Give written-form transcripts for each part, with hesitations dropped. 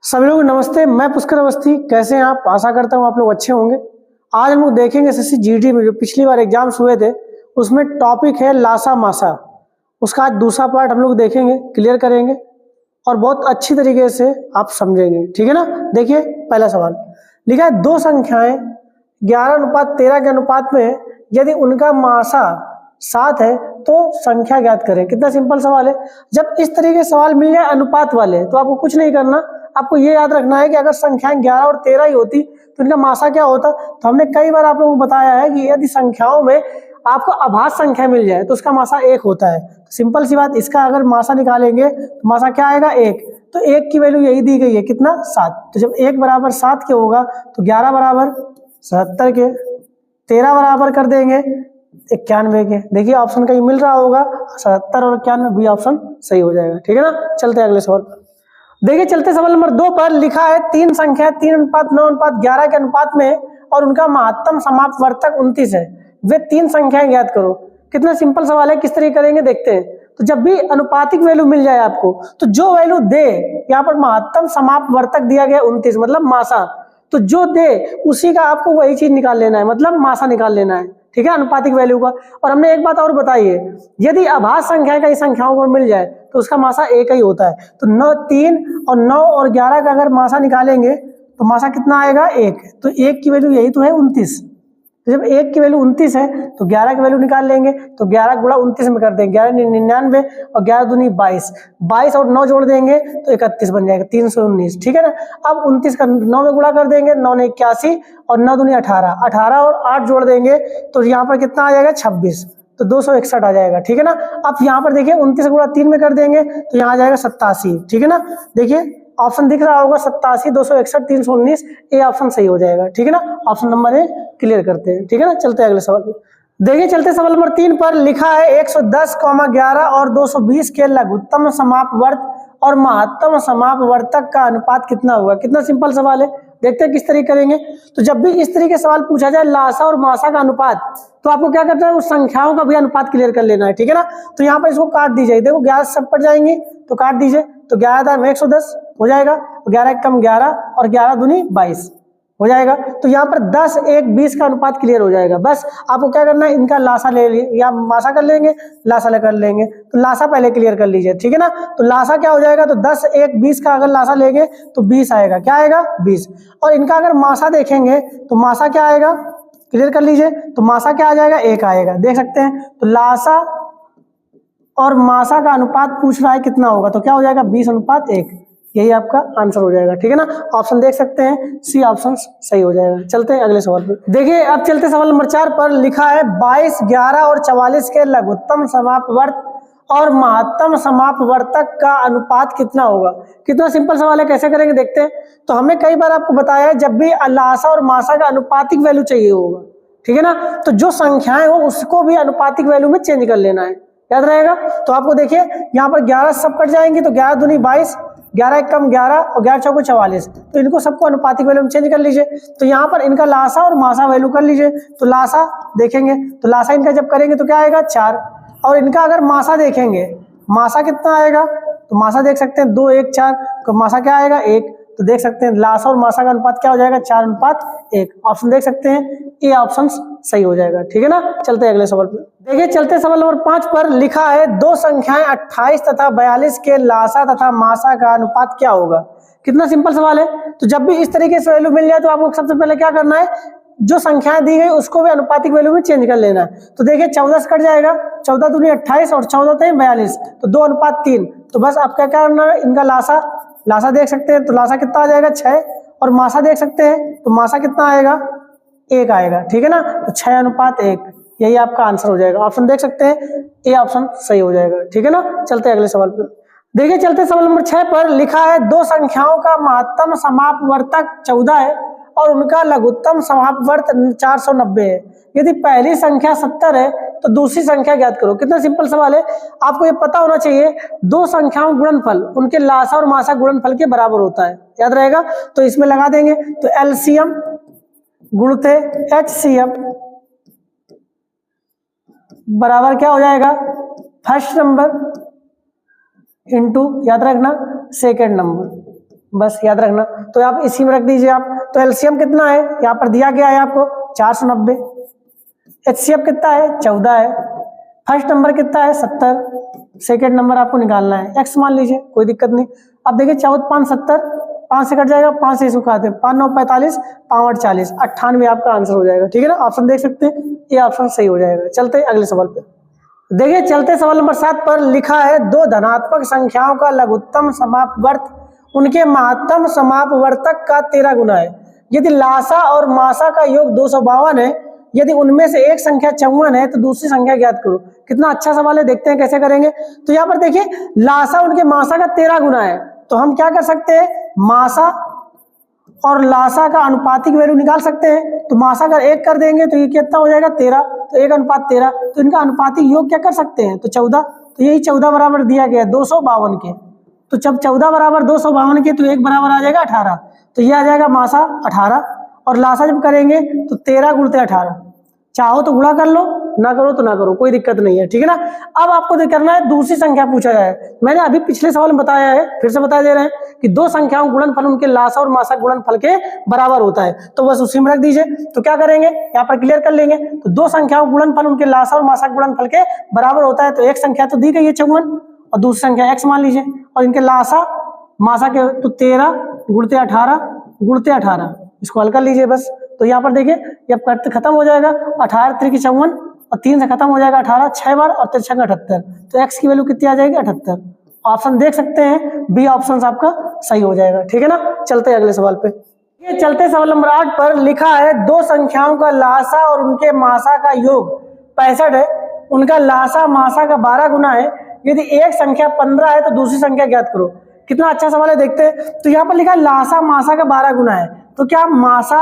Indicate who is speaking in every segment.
Speaker 1: सभी लोग नमस्ते, मैं पुष्कर अवस्थी। कैसे हैं आप? आशा करता हूँ आप लोग अच्छे होंगे। आज हम लोग देखेंगे एसएससी जीडी में जो पिछली बार एग्जाम्स हुए थे उसमें टॉपिक है लासा मासा। उसका आज दूसरा पार्ट हम लोग देखेंगे, क्लियर करेंगे और बहुत अच्छी तरीके से आप समझेंगे, ठीक है ना। देखिए पहला सवाल लिखा है, दो संख्याएं 11:13 के अनुपात में यदि उनका मासा 7 है तो संख्या ज्ञात करें। कितना सिंपल सवाल है। जब इस तरीके के सवाल मिल जाए अनुपात वाले तो आपको कुछ नहीं करना, आपको ये याद रखना है कि अगर संख्याएं 11 और 13 ही होती तो इनका मासा क्या होता। तो हमने कई बार आप लोगों को बताया है कि यदि संख्याओं में आपको अभाज्य संख्या मिल जाए तो उसका मासा 1 होता है। तो सिंपल सी बात, इसका अगर मासा निकालेंगे तो मासा क्या आएगा 1। तो 1 की वैल्यू यही दी गई है, कितना 7। तो जब 1 बराबर 7 के होगा तो 11 बराबर 77 के, 13 बराबर कर देंगे 91 के। देखिए ऑप्शन कहीं मिल रहा होगा 77 और 91, बी ऑप्शन सही हो जाएगा, ठीक है ना। चलते हैं अगले सवाल पर। देखिए चलते सवाल नंबर 2 पर लिखा है, तीन संख्या 3:9:11 के अनुपात में और उनका महत्तम समापवर्तक 29 है, वे तीन संख्याएं ज्ञात करो। कितना सिंपल सवाल है, किस तरह करेंगे देखते हैं। तो जब भी अनुपातिक वैल्यू मिल जाए आपको तो जो वैल्यू दे, यहाँ पर महत्तम समापवर्तक दिया गया 29 मतलब मासा, तो जो दे उसी का आपको वही चीज निकाल लेना है, मतलब मासा निकाल लेना है, ठीक है, अनुपातिक वैल्यू का। और हमने एक बात और बताई है, यदि अभाज्य संख्या कई संख्याओं पर मिल जाए तो उसका मासा 1 ही होता है। तो 9, 3 और 9 और 11 का अगर मासा निकालेंगे तो मासा कितना आएगा 1। तो 1 की वैल्यू यही तो है 29। तो जब 1 की वैल्यू 29 है तो 11 की वैल्यू निकाल लेंगे, तो 11 गुणा 29 में कर देंगे, 11 99 और 11 दूनी 22, 22 और 9 जोड़ देंगे तो 31 बन जाएगा, 319, ठीक है ना। अब 29 का 9 में गुणा कर देंगे, 9 ने 81 और 9 दूनी 18, 18 और 8 जोड़ देंगे तो यहाँ पर कितना आ जाएगा 26, तो 261 आ जाएगा, ठीक है ना। अब यहाँ पर देखिए 29 गुणा 3 में कर देंगे तो यहाँ आ जाएगा 87, ठीक है ना। देखिए ऑप्शन दिख रहा होगा 87, 261, 319, ए ऑप्शन सही हो जाएगा, ठीक है ना। ऑप्शन नंबर ए क्लियर करते हैं, ठीक है ना। चलते हैं अगले सवाल पे। देखिए चलते सवाल नंबर 3 पर लिखा है, 110,11 और 220 के लघुत्तम समापवर्त और महत्तम समापवर्तक का अनुपात कितना होगा। कितना सिंपल सवाल है, देखते हैं किस तरीके करेंगे। तो जब भी इस तरीके सवाल पूछा जाए लासा और मासा का अनुपात, तो आपको क्या करना है, उस संख्याओं का भी अनुपात क्लियर कर लेना है, ठीक है ना। तो यहाँ पर इसको काट दीजिए, देखो 11 सब पड़ जाएंगे तो काट दीजिए, तो 11 में 110 हो जाएगा, 11 कम 11 और 11 दूनी 22 हो जाएगा। तो यहाँ पर 10, 1, 20 का अनुपात क्लियर हो जाएगा। बस आपको क्या करना है, इनका लासा ले या मासा कर लेंगे, लासा कर लेंगे। तो लासा पहले क्लियर कर लीजिए, ठीक है ना। तो लासा क्या हो जाएगा, तो 10, 1, 20 का अगर लासा लेंगे तो 20 आएगा, क्या आएगा 20। और इनका अगर मासा देखेंगे तो मासा क्या आएगा, क्लियर कर लीजिए, तो मासा क्या आ जाएगा 1 आएगा, देख सकते हैं। तो लासा और मासा का अनुपात पूछ रहा है कितना होगा, तो क्या हो जाएगा 20:1, यही आपका आंसर हो जाएगा, ठीक है ना। ऑप्शन देख सकते हैं, सी ऑप्शन सही हो जाएगा। चलते हैं अगले सवाल पे। देखिए अब चलते सवाल नंबर 4 पर लिखा है, 22, 11 और 44 के लघुत्तम समापवर्त और महत्तम समापवर्तक का अनुपात कितना होगा। कितना सिंपल सवाल है, कैसे करेंगे देखते हैं। तो हमने कई बार आपको बताया है, जब भी लासा और मासा का अनुपातिक वैल्यू चाहिए होगा, ठीक है ना, तो जो संख्याएं हो उसको भी अनुपातिक वैल्यू में चेंज कर लेना है, याद रहेगा। तो आपको देखिए यहाँ पर 11 सब कट जाएंगे तो 11 दूनी 22, 11 कम 11 और 11 चौको 44, तो इनको सबको अनुपातिक वैल्यू में चेंज कर लीजिए। तो यहाँ पर इनका लासा और मासा वैल्यू कर लीजिए। तो लासा देखेंगे तो लासा इनका जब करेंगे तो क्या आएगा 4, और इनका अगर मासा देखेंगे, मासा कितना आएगा, तो मासा देख सकते हैं 2, 1, 4, तो मासा क्या आएगा 1। तो देख सकते हैं लासा और मासा का अनुपात क्या हो जाएगा 4:1। ऑप्शन देख सकते हैं, ए ऑप्शन सही हो जाएगा, ठीक है ना। चलते हैं अगले सवाल पर। देखिए चलते सवाल नंबर 5 पर लिखा है, दो संख्याएं 28 तथा 42 के लासा तथा मासा का अनुपात क्या होगा। कितना सिंपल सवाल है। तो जब भी इस तरीके से वैल्यू मिल जाए तो आपको सबसे पहले क्या करना है, जो संख्याएं दी गई उसको भी अनुपातिक वैल्यू में चेंज कर लेना है। तो देखिए 14 से कट जाएगा, 14 दूनी 28 और 14 थे 42, तो 2:3। तो बस आप क्या करना है, इनका लासा देख सकते हैं, तो लासा कितना आ जाएगा 6, और मासा देख सकते हैं तो मासा कितना आएगा 1 आएगा, ठीक है ना। तो 6:1, यही आपका आंसर हो जाएगा। ऑप्शन देख सकते हैं, ए ऑप्शन सही हो जाएगा, ठीक है ना। चलते हैं अगले सवाल पर। देखिए चलते सवाल नंबर 6 पर लिखा है, दो संख्याओं का महत्तम समापवर्तक 14 है और उनका लघुत्तम समापवर्त 490 है। यदि पहली संख्या 70 है तो दूसरी संख्या ज्ञात करो। कितना सिंपल सवाल है, आपको ये पता होना चाहिए, दो संख्याओं गुणनफल उनके लासा और मासा गुणनफल के बराबर होता है, याद रहेगा। तो इसमें लगा देंगे, तो एलसीएम गुणते एचसीएफ बराबर क्या हो जाएगा, फर्स्ट नंबर इंटू, याद रखना, सेकेंड नंबर, बस याद रखना। तो आप इसी में रख दीजिए आप। तो एलसीएम कितना है यहाँ पर दिया गया है आपको 490। एचसीएफ कितना है 14 है। फर्स्ट नंबर कितना है 70। सेकेंड नंबर आपको निकालना है एक्स मान लीजिए, कोई दिक्कत नहीं। अब देखिए 14 5 70, 5 से कट जाएगा, 5 से इसको काटते हैं, 5 9 45, 5 8 40, 98 आपका आंसर हो जाएगा। ठीक है ना, ऑप्शन देख सकते हैं, ये ऑप्शन सही हो जाएगा। चलते हैं अगले सवाल पे। देखिए चलते सवाल नंबर 7 पर लिखा है दो धनात्मक संख्याओं का लघुत्तम समापवर्त उनके महत्तम समापवर्तक का 13 गुना है। यदि लासा और मासा का योग 252 है, यदि उनमें से एक संख्या 54 है तो दूसरी संख्या ज्ञात करो। कितना अच्छा सवाल है, देखते हैं कैसे करेंगे। तो यहाँ पर देखिए लासा उनके मासा का 13 गुना है, तो हम क्या कर सकते हैं, मासा और लासा का अनुपातिक वैल्यू निकाल सकते हैं। तो मासा अगर 1 कर देंगे तो ये कितना हो जाएगा 13, तो 1:13, तो इनका अनुपातिक योग क्या कर सकते हैं, तो 14। तो यही 14 बराबर दिया गया 252 के। तो जब 14 बराबर 252 के तो 1 बराबर आ जाएगा 18। तो ये आ जाएगा मासा 18 और लासा जब करेंगे तो 13 गुणते 18। चाहो तो गुणा कर लो, ना करो तो ना करो, कोई दिक्कत नहीं है। ठीक है ना। अब आपको करना है दूसरी संख्या पूछा जाए। मैंने अभी पिछले सवाल में बताया है, फिर से बता दे रहे हैं कि दो संख्याओं गुणनफल उनके लासा और मासा गुणनफल के बराबर होता है। तो बस उसी में रख दीजिए। तो क्या करेंगे यहाँ पर क्लियर कर लेंगे। तो दो संख्याओं गुणनफल उनके लासा और मासा गुणनफल के बराबर होता है। तो एक संख्या तो दी गई है 54 और दूसरी संख्या x मान लीजिए, और इनके लासा मासा के तो 13 गुणते 18 गुणते 18, इसको हल कर लीजिए बस। तो यहाँ पर देखिए ये खत्म हो जाएगा, 18 3 की 54 और 3 से खत्म हो जाएगा 18, 6 बार और 3 6 78। तो x की वैल्यू कितनी आ जाएगी 78। ऑप्शन देख सकते हैं बी ऑप्शन आपका सही हो जाएगा। ठीक है ना। चलते हैं अगले सवाल पे। ये चलते सवाल नंबर 8 पर लिखा है दो संख्याओं का लासा और उनके मासा का योग 65 है, उनका लासा मासा का 12 गुना है। यदि एक संख्या 15 है तो दूसरी संख्या ज्ञात करो। कितना अच्छा सवाल है, देखते हैं। तो यहाँ पर लिखा है लासा मासा का 12 गुना है, तो क्या मासा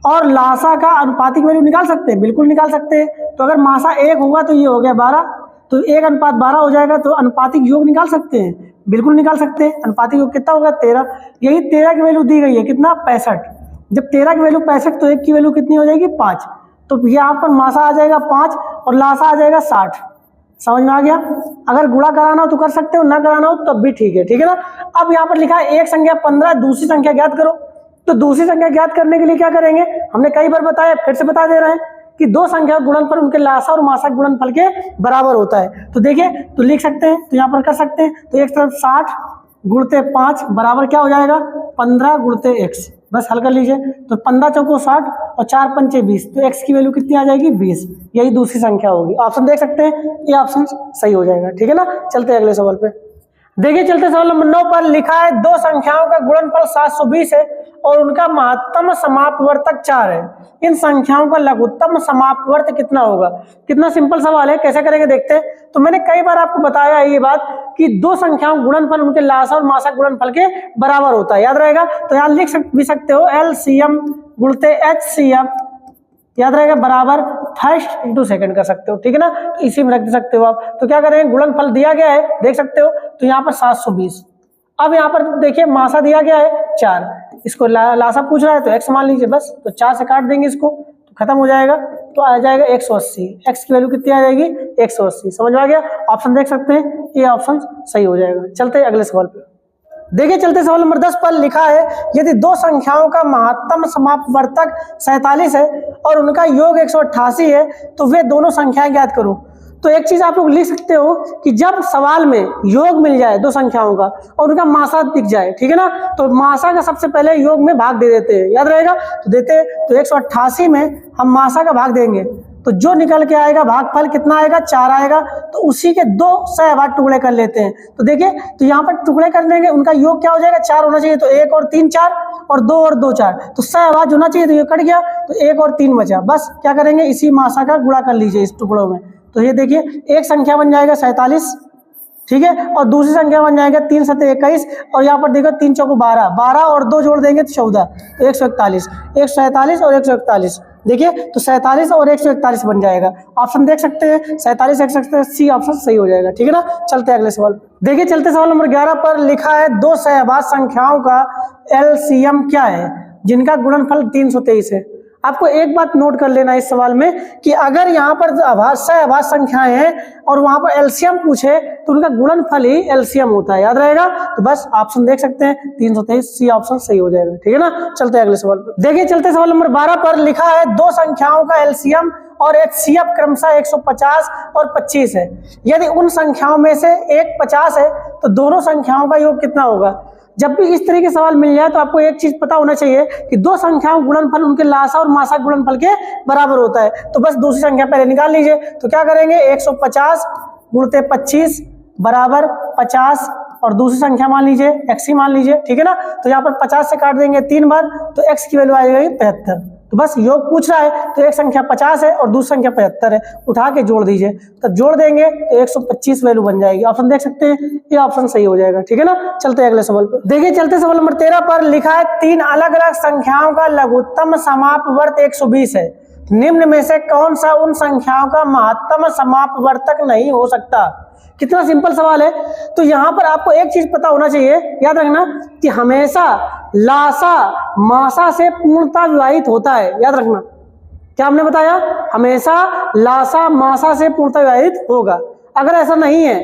Speaker 1: और लासा का अनुपातिक वैल्यू निकाल सकते हैं? बिल्कुल निकाल सकते हैं। तो अगर मासा 1 होगा तो ये हो गया 12, तो 1:12 हो जाएगा। तो अनुपातिक योग निकाल सकते हैं, बिल्कुल निकाल सकते हैं। अनुपातिक योग कितना होगा 13। यही 13 की वैल्यू दी गई है, कितना 65। जब 13 की वैल्यू 65 तो 1 की वैल्यू कितनी हो जाएगी 5। तो यहाँ पर मासा आ जाएगा 5 और लासा आ जाएगा 60। समझ में आ गया। अगर गुणा कराना हो तो कर सकते हो, ना कराना हो तब भी ठीक है। ठीक है ना। अब यहाँ पर लिखा है एक संख्या 15, दूसरी संख्या ज्ञात करो। तो दूसरी संख्या ज्ञात करने के लिए क्या करेंगे, हमने कई बार बताया, फिर से बता दे रहे हैं कि दो संख्या गुणनफल उनके लासा और मासा गुणनफल के बराबर होता है। तो देखिए तो लिख सकते हैं, तो यहाँ पर कर सकते हैं। तो एक तरफ 60 गुणते 5 बराबर क्या हो जाएगा 15 गुणते x, बस हल कर लीजिए। तो 15 चौको 60 और 4 पंचे 20, तो x की वैल्यू कितनी आ जाएगी 20। यही दूसरी संख्या होगी। ऑप्शन देख सकते हैं, ये ऑप्शन सही हो जाएगा। ठीक है ना। चलते हैं अगले सवाल पे। देखिए चलते सवाल नंबर 9 पर लिखा है दो संख्याओं का गुणनफल 720 है और उनका महत्तम समापवर्तक 4 है। इन संख्याओं का लघुत्तम समापवर्त कितना होगा। कितना सिंपल सवाल है, कैसे करेंगे देखते हैं। तो मैंने कई बार आपको बताया है ये बात कि दो संख्याओं गुणनफल उनके लासा और मासा गुणनफल के बराबर होता है, याद रहेगा। तो यहाँ लिख भी सकते हो LCM गुणते HCF, याद रहेगा, बराबर फर्स्ट इंटू सेकंड कर सकते हो। ठीक है ना। तो इसी में रख सकते हो आप। तो क्या करेंगे, गुणनफल दिया गया है देख सकते हो, तो यहाँ पर 720। अब यहाँ पर देखिए मासा दिया गया है 4, इसको लासा पूछ रहा है तो x मान लीजिए बस। तो 4 से काट देंगे इसको तो खत्म हो जाएगा, तो आ जाएगा 180। x की वैल्यू कितनी आ जाएगी 180। समझ में आ गया। ऑप्शन देख सकते हैं, ये ऑप्शन सही हो जाएगा। चलते हैं अगले सवाल पे। देखिए चलते सवाल नंबर 10 पर लिखा है यदि दो संख्याओं का महत्तम समापवर्तक 47 है और उनका योग 188 है तो वे दोनों संख्याएं ज्ञात करो। तो एक चीज आप लोग लिख सकते हो कि जब सवाल में योग मिल जाए दो संख्याओं का और उनका मासा दिख जाए, ठीक है ना, तो मासा का सबसे पहले योग में भाग दे देते हैं, याद रहेगा। तो देते हैं, तो 188 में हम मासा का भाग देंगे तो जो निकल के आएगा भागफल कितना आएगा 4 आएगा। तो उसी के 2 सहभाग टुकड़े कर लेते हैं। तो देखिए तो यहाँ पर टुकड़े कर देंगे, उनका योग क्या हो जाएगा 4 होना चाहिए। तो 1 और 3 4 और 2 और 2 4, तो सहभाग होना चाहिए, तो ये कट गया, तो 1 और 3 बचा। बस क्या करेंगे, इसी मासा का गुणा कर लीजिए इस टुकड़ों में। तो ये देखिए एक संख्या बन जाएगा 47, ठीक है, और दूसरी संख्या बन जाएगा 3 7 21, और यहाँ पर देखो 3 चौको 12, 12 और 2 जोड़ देंगे तो 14, तो 141, 147 और 141। देखिए तो 47 और 141 बन जाएगा। ऑप्शन देख सकते हैं 47 141, सी ऑप्शन सही हो जाएगा। ठीक है ना। चलते हैं अगले सवाल। देखिए चलते सवाल नंबर 11 पर लिखा है दो सहभाज्य संख्याओं का LCM क्या है जिनका गुणनफल 323 है। आपको एक बात नोट कर लेना इस सवाल में कि अगर यहाँ पर अभाज्य संख्याएं हैं और वहां पर एलसीएम पूछे तो उनका गुणनफल ही एलसीएम होता है, याद रहेगा। तो बस ऑप्शन देख सकते हैं 323 सी ऑप्शन सही हो जाएगा, ठीक है ना। चलते हैं अगले सवाल पर। देखिए चलते सवाल नंबर 12 पर लिखा है दो संख्याओं का एलसीएम और एचसीएफ क्रमशः 150 और 25 है। यदि उन संख्याओं में से एक 50 है तो दोनों संख्याओं का योग कितना होगा। जब भी इस तरह के सवाल मिल जाए तो आपको एक चीज पता होना चाहिए कि दो संख्याओं गुणनफल उनके लासा और मासा गुणनफल के बराबर होता है। तो बस दूसरी संख्या पहले निकाल लीजिए। तो क्या करेंगे 150 गुणते 25 बराबर 50 और दूसरी संख्या मान लीजिए x ही मान लीजिए, ठीक है ना। तो यहाँ पर 50 से काट देंगे 3 बार तो x की वैल्यू आ जाएगी 75। तो बस योग पूछ रहा है तो एक संख्या 50 है और दूसरी संख्या 75 है, उठा के जोड़ दीजिए। तब जोड़ देंगे तो 125 वैल्यू बन जाएगी। ऑप्शन देख सकते हैं, ये ऑप्शन सही हो जाएगा, ठीक है ना। चलते हैं अगले सवाल पर। देखिए चलते सवाल नंबर 13 पर लिखा है 3 अलग अलग संख्याओं का लघुत्तम समापवर्त 120 है। निम्न में से कौन सा उन संख्याओं का महत्तम समापवर्तक नहीं हो सकता। कितना सिंपल सवाल है। तो यहां पर आपको एक चीज पता होना चाहिए, याद रखना कि हमेशा लासा मासा से पूर्णता विभाजित होता है। याद रखना क्या हमने बताया, हमेशा लासा मासा से पूर्णता विभाजित होगा। अगर ऐसा नहीं है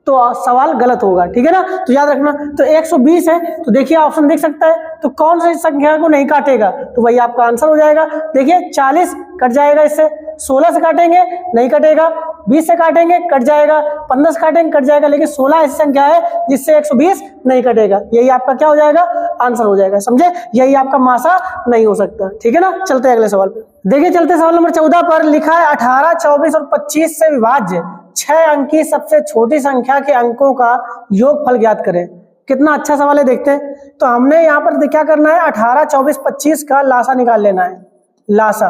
Speaker 1: तो सवाल गलत होगा, ठीक है ना। तो याद रखना। तो 120 है तो देखिए ऑप्शन देख सकता है तो कौन सी संख्या को नहीं काटेगा, तो वही आपका आंसर हो जाएगा। देखिए 40 कट जाएगा, इससे 16 से काटेंगे नहीं कटेगा, 20 से काटेंगे कट जाएगा, 15 से काटेंगे कट जाएगा, लेकिन 16 ऐसी संख्या है जिससे 120 नहीं कटेगा। यही आपका क्या हो जाएगा, आंसर हो जाएगा, समझे। यही आपका मासा नहीं हो सकता, ठीक है ना। चलते हैं अगले सवाल पे। देखिए चलते सवाल नंबर 14 पर लिखा है 18, 24 और 25 से विभाज्य 6 अंक की सबसे छोटी संख्या के अंकों का योगफल ज्ञात करें। कितना अच्छा सवाल है, देखते हैं। तो हमने यहाँ पर क्या करना है, 18, 24, 25 का लासा निकाल लेना है। लासा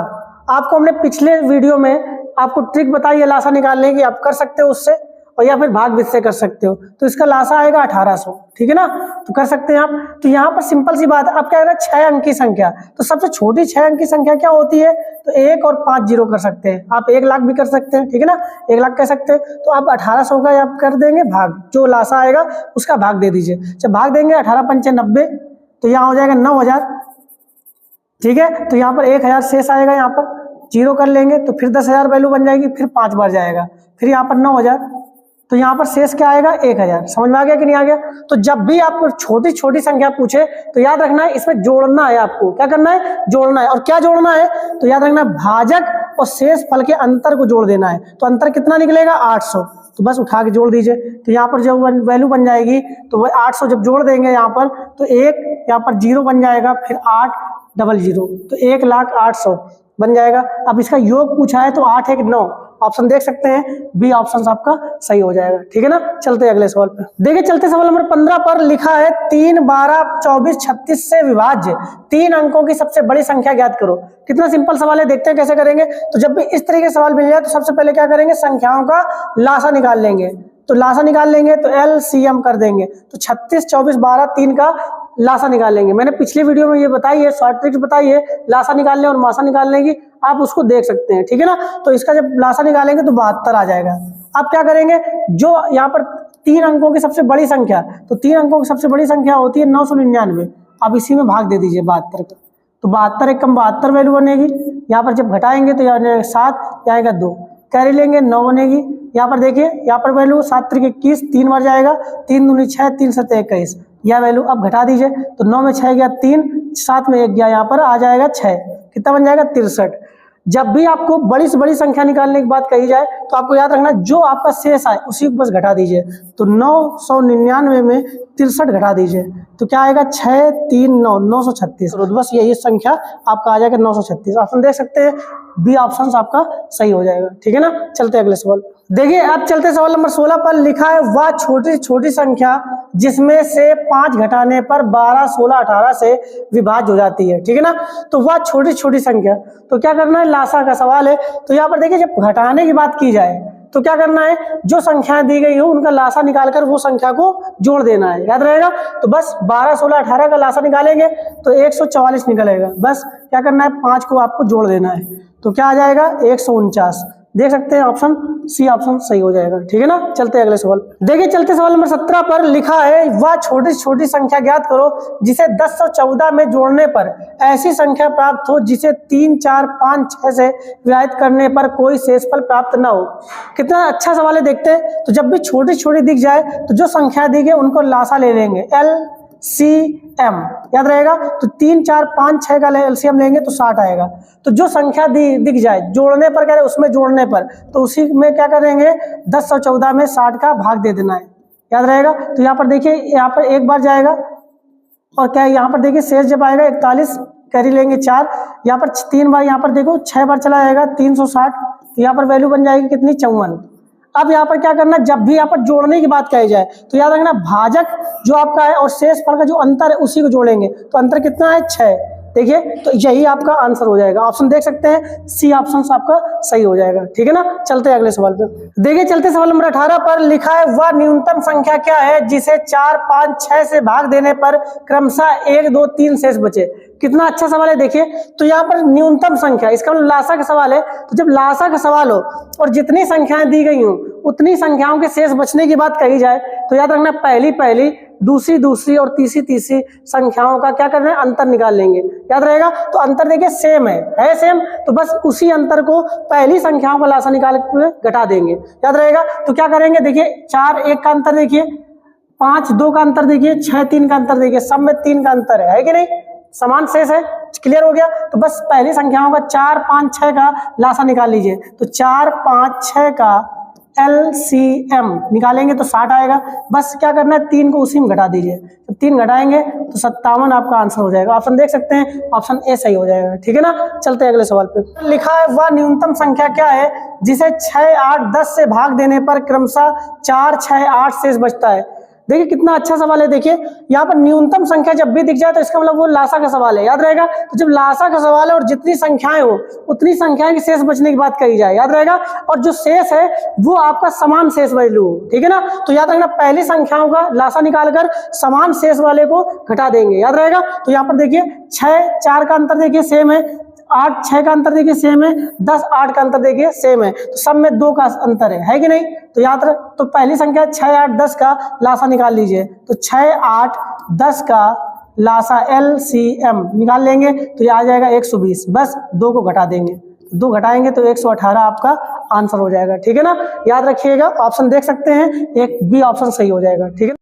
Speaker 1: आपको हमने पिछले वीडियो में आपको ट्रिक बताई है लासा निकालने की, आप कर सकते हो उससे, और या फिर भाग से कर सकते हो। तो इसका लासा आएगा 1800, ठीक है ना। तो कर सकते हैं आप। तो यहाँ पर सिंपल सी बात है, आप क्या करें 6 अंक की संख्या, तो सबसे छोटी 6 अंक की संख्या क्या होती है, तो 1 और 5 जीरो कर सकते हैं। आप 1 लाख भी कर सकते हैं, ठीक है ना, 1 लाख कह सकते हैं। तो आप 1800 का आप कर देंगे भाग, जो लासा आएगा उसका भाग दे दीजिए। जब भाग देंगे 18 पंचे 90, तो यहाँ हो जाएगा 9000, ठीक है। तो यहाँ पर 1000 शेष आएगा, यहाँ पर जीरो कर लेंगे तो फिर 10,000 वैल्यू बन जाएगी, फिर 5 बार जाएगा, फिर यहाँ पर 9000, तो यहाँ पर शेष क्या आएगा 1000। समझ में आ गया कि नहीं आ गया। तो जब भी आप छोटी छोटी संख्या पूछे तो याद रखना है इसमें जोड़ना है, आपको क्या करना है, जोड़ना है। और क्या जोड़ना है, तो याद रखना भाजक और शेष फल के अंतर को जोड़ देना है। तो अंतर कितना निकलेगा 800, तो बस उठा के जोड़ दीजिए। तो यहाँ पर जब वैल्यू बन जाएगी तो वह 800 जब जोड़ देंगे यहाँ पर तो एक यहाँ पर जीरो बन जाएगा, फिर 800, तो 1,08,000 बन जाएगा। अब इसका योग पूछा है तो 8 1 9, ऑप्शन देख सकते हैं बी ऑप्शन आपका सही हो जाएगा, ठीक है ना। चलते हैं अगले सवाल पर। देखिए चलते सवाल नंबर 15 पर लिखा है 3, 12, 24, 36 से विभाज्य 3 अंकों की सबसे बड़ी संख्या ज्ञात करो। कितना सिंपल सवाल है, देखते हैं कैसे करेंगे। तो जब भी इस तरीके सवाल मिल जाए तो सबसे पहले क्या करेंगे, संख्याओं का लासा निकाल लेंगे। तो लासा निकाल लेंगे तो LCM कर देंगे। तो 36, 24, 12, 3 का लासा निकाल लेंगे। मैंने पिछले वीडियो में ये बताई है, शॉर्ट ट्रिक्स बताई है लासा निकालने और मासा निकालने की, आप उसको देख सकते हैं, ठीक है ना। तो इसका जब लासा निकालेंगे तो 72 आ जाएगा। आप क्या करेंगे, जो यहाँ पर 3 अंकों की सबसे बड़ी संख्या, तो 3 अंकों की सबसे बड़ी संख्या होती है 999, आप इसी में भाग दे दीजिए 72 का। तो 72 1 कम 72 वैल्यू बनेगी। यहाँ पर जब घटाएंगे तो यहाँ 7 आएगा 2, कैरी लेंगे 9 बनेगी। यहाँ पर देखिए, यहाँ पर वैल्यू 7 3 21, 3 बार जाएगा, 3 दूनी 6, 3 7 21, यह वैल्यू अब घटा दीजिए। तो 9 में 6 गया 3, 7 में 1 गया, यहाँ पर आ जाएगा 6, कितना बन जाएगा 63। जब भी आपको बड़ी से बड़ी संख्या निकालने की बात कही जाए तो आपको याद रखना जो आपका शेष आए उसी को बस घटा दीजिए। तो 999 में 63 घटा दीजिए तो क्या आएगा 6 3 9 936। तो बस यही संख्या आपका आ जाएगा 936। ऑप्शन देख सकते हैं बी ऑप्शन आपका सही हो जाएगा, ठीक है ना। चलते अगले सवाल। देखिए अब चलते सवाल नंबर 16 पर लिखा है वह छोटी छोटी संख्या जिसमें से 5 घटाने पर 12 16 18 से विभाज्य हो जाती है, ठीक है ना। तो वह छोटी छोटी संख्या, तो क्या करना है, लासा का सवाल है। तो यहाँ पर देखिए जब घटाने की बात की जाए तो क्या करना है, जो संख्याएं दी गई हो उनका लासा निकालकर वो संख्या को जोड़ देना है, याद रहेगा। तो बस 12 16 18 का लासा निकालेंगे तो 144 निकलेगा। बस क्या करना है, 5 को आपको जोड़ देना है। तो क्या आ जाएगा 149, देख सकते हैं ऑप्शन सी ऑप्शन सही हो जाएगा। ठीक है ना, चलते हैं अगले सवाल। देखिए चलते सवाल नंबर 17 पर लिखा है वह छोटी से छोटी संख्या ज्ञात करो जिसे 10 और 14 में जोड़ने पर ऐसी संख्या प्राप्त हो जिसे 3, 4, 5, 6 से विभाजित करने पर कोई शेषफल प्राप्त न हो। कितना अच्छा सवाल है, देखते हैं। तो जब भी छोटी छोटी दिख जाए तो जो संख्या दी गई उनको लासा ले लेंगे, LCM याद रहेगा। तो 3, 4, 5, 6 का LCM लेंगे तो 60 आएगा। तो जो संख्या दिख जाए जोड़ने पर, कह रहे उसमें जोड़ने पर, तो उसी में क्या करेंगे 10 और 14 में 60 का भाग दे देना है, याद रहेगा। तो यहाँ पर देखिए, यहाँ पर एक बार जाएगा और क्या यहाँ पर देखिए शेष जब आएगा 41 कैरी लेंगे 4, यहाँ पर 3 बार, यहाँ पर देखो 6 बार चला जाएगा 360, तो यहाँ पर वैल्यू बन जाएगी कितनी 54। अब यहाँ पर क्या करना, जब भी यहाँ पर जोड़ने की बात कही जाए तो याद रखना भाजक जो आपका है और शेषफल का जो अंतर है उसी को जोड़ेंगे। तो अंतर कितना है 6। देखिए तो यही आपका आंसर हो जाएगा। ऑप्शन देख सकते हैं सी ऑप्शन आपका सही हो जाएगा। ठीक है ना, चलते हैं अगले सवाल पे। देखिए चलते सवाल नंबर 18 पर लिखा है वह न्यूनतम संख्या क्या है जिसे 4, 5, 6 से भाग देने पर क्रमशः 1, 2, 3 शेष बचे। कितना अच्छा सवाल है। देखिए तो यहाँ पर न्यूनतम संख्या, इसका मतलब लासा का सवाल है। तो जब लासा का सवाल हो और जितनी संख्याएं दी गई हो उतनी संख्याओं के शेष बचने की बात कही जाए तो याद रखना पहली दूसरी और तीसरी संख्याओं का क्या करना है, अंतर निकाल लेंगे, याद रहेगा। तो अंतर देखिए सेम है सेम, तो बस उसी अंतर को पहली संख्याओं का लासा निकाल के घटा देंगे, याद रहेगा। तो क्या करेंगे, देखिए 4, 1 का अंतर देखिए, 5, 2 का अंतर देखिए, 6, 3 का अंतर देखिए, सब में 3 का अंतर है कि नहीं, समान शेष है। क्लियर हो गया। तो बस पहली संख्याओं का 4, 5, 6 का लासा निकाल लीजिए। तो 4, 5, 6 का LCM निकालेंगे तो 60 आएगा। बस क्या करना है, 3 को उसी में घटा दीजिए। जब 3 घटाएंगे तो 57 आपका आंसर हो जाएगा। ऑप्शन देख सकते हैं, ऑप्शन ए सही हो जाएगा। ठीक है ना, चलते हैं अगले सवाल पे। लिखा है वह न्यूनतम संख्या क्या है जिसे 6, 8, 10 से भाग देने पर क्रमशः 4, 6, 8 शेष बचता है। देखिए कितना अच्छा सवाल है। देखिए यहाँ पर न्यूनतम संख्या जब भी दिख जाए तो इसका मतलब वो लासा का सवाल है, याद रहेगा। तो जब लासा का सवाल है और जितनी संख्याएं हो उतनी संख्याएं की शेष बचने की बात कही जाए, याद रहेगा। और जो शेष है वो आपका समान शेष वैल्यू हो, ठीक है ना। तो याद रखना पहली संख्याओं का लासा निकालकर समान शेष वाले को घटा देंगे, याद रहेगा। तो यहाँ पर देखिए 6, 4 का अंतर देखिए सेम है, 8, 6 का अंतर देखिए सेम है, 10, 8 का अंतर देखिए सेम है। तो सब में 2 का अंतर है कि नहीं। तो याद रख, तो पहली संख्या 6, 8, 10 का लासा निकाल लीजिए। तो 6, 8, 10 का लासा LCM निकाल लेंगे तो ये आ जाएगा 120। बस 2 को घटा देंगे, 2 घटाएंगे तो 118 आपका आंसर हो जाएगा। ठीक है ना, याद रखिएगा। ऑप्शन देख सकते हैं, एक बी ऑप्शन सही हो जाएगा। ठीक है।